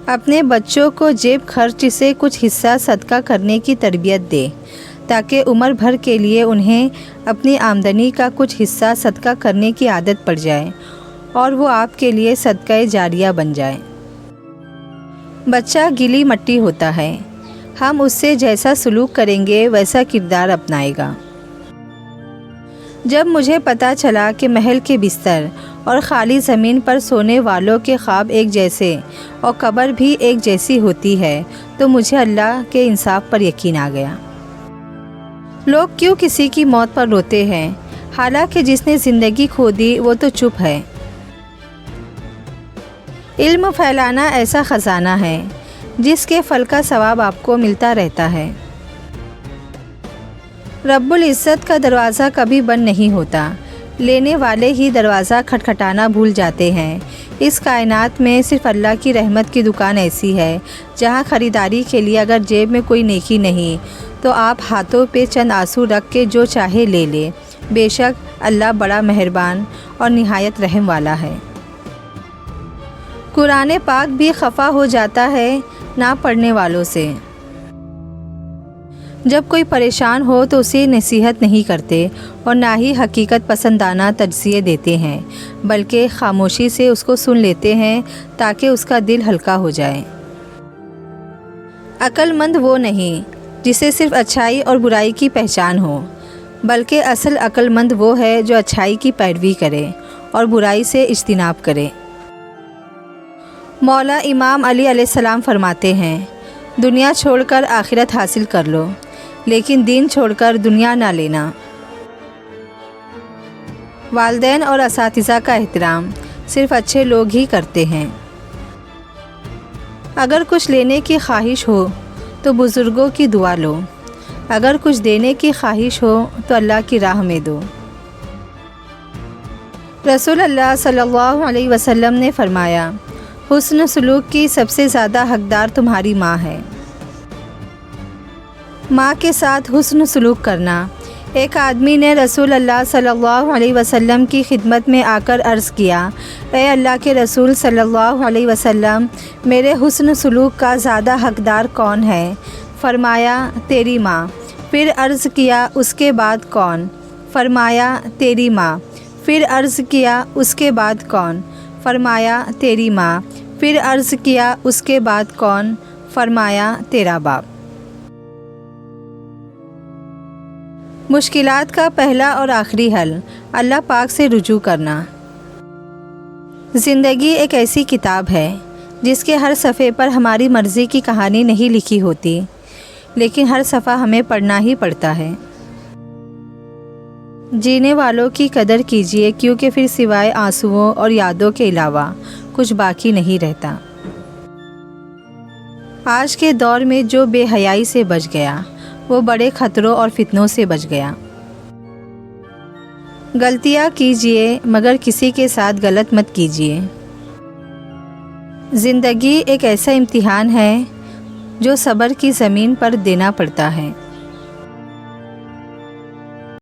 اپنے بچوں کو جیب خرچ سے کچھ حصہ صدقہ کرنے کی تربیت دے تاکہ عمر بھر کے لیے انہیں اپنی آمدنی کا کچھ حصہ صدقہ کرنے کی عادت پڑ جائے اور وہ آپ کے لیے صدقہ جاریہ بن جائے۔ بچہ گیلی مٹی ہوتا ہے، ہم اس سے جیسا سلوک کریں گے ویسا کردار اپنائے گا۔ جب مجھے پتہ چلا کہ محل کے بستر اور خالی زمین پر سونے والوں کے خواب ایک جیسے اور قبر بھی ایک جیسی ہوتی ہے تو مجھے اللہ کے انصاف پر یقین آ گیا۔ لوگ کیوں کسی کی موت پر روتے ہیں حالانکہ جس نے زندگی کھو دی وہ تو چپ ہے۔ علم پھیلانا ایسا خزانہ ہے جس کے پھل کا ثواب آپ کو ملتا رہتا ہے۔ رب العزت کا دروازہ کبھی بند نہیں ہوتا، لینے والے ہی دروازہ کھٹکھٹانا بھول جاتے ہیں۔ اس کائنات میں صرف اللہ کی رحمت کی دکان ایسی ہے جہاں خریداری کے لیے اگر جیب میں کوئی نیکی نہیں تو آپ ہاتھوں پہ چند آنسو رکھ کے جو چاہے لے لے۔ بے شک اللہ بڑا مہربان اور نہایت رحم والا ہے۔ قرآن پاک بھی خفا ہو جاتا ہے نہ پڑھنے والوں سے۔ جب کوئی پریشان ہو تو اسے نصیحت نہیں کرتے اور نہ ہی حقیقت پسندانہ تجزیے دیتے ہیں، بلکہ خاموشی سے اس کو سن لیتے ہیں تاکہ اس کا دل ہلکا ہو جائے۔ عقل مند وہ نہیں جسے صرف اچھائی اور برائی کی پہچان ہو، بلکہ اصل عقل مند وہ ہے جو اچھائی کی پیروی کرے اور برائی سے اجتناب کرے۔ مولا امام علی علیہ السلام فرماتے ہیں، دنیا چھوڑ کر آخرت حاصل کر لو، لیکن دین چھوڑ کر دنیا نہ لینا۔ والدین اور اساتذہ کا احترام صرف اچھے لوگ ہی کرتے ہیں۔ اگر کچھ لینے کی خواہش ہو تو بزرگوں کی دعا لو، اگر کچھ دینے کی خواہش ہو تو اللہ کی راہ میں دو۔ رسول اللہ صلی اللہ علیہ وسلم نے فرمایا، حسن سلوک کی سب سے زیادہ حقدار تمہاری ماں ہے۔ ماں کے ساتھ حسن سلوک کرنا۔ ایک آدمی نے رسول اللہ صلی اللہ علیہ وسلم کی خدمت میں آ کر عرض کیا، اے اللہ کے رسول صلی اللہ علیہ وسلم، میرے حسن سلوک کا زیادہ حقدار کون ہے؟ فرمایا، تیری ماں۔ پھر عرض کیا، اس کے بعد کون؟ فرمایا، تیری ماں۔ پھر عرض کیا، اس کے بعد کون؟ فرمایا، تیری ماں۔ پھر عرض کیا، اس کے بعد کون؟ فرمایا، تیرا باپ۔ مشکلات کا پہلا اور آخری حل اللہ پاک سے رجوع کرنا۔ زندگی ایک ایسی کتاب ہے جس کے ہر صفحے پر ہماری مرضی کی کہانی نہیں لکھی ہوتی، لیکن ہر صفحہ ہمیں پڑھنا ہی پڑتا ہے۔ جینے والوں کی قدر کیجیے، کیونکہ پھر سوائے آنسوؤں اور یادوں کے علاوہ کچھ باقی نہیں رہتا۔ آج کے دور میں جو بے حیائی سے بچ گیا وہ بڑے خطروں اور فتنوں سے بچ گیا۔ غلطیاں کیجیے مگر کسی کے ساتھ غلط مت کیجیے۔ زندگی ایک ایسا امتحان ہے جو صبر کی زمین پر دینا پڑتا ہے۔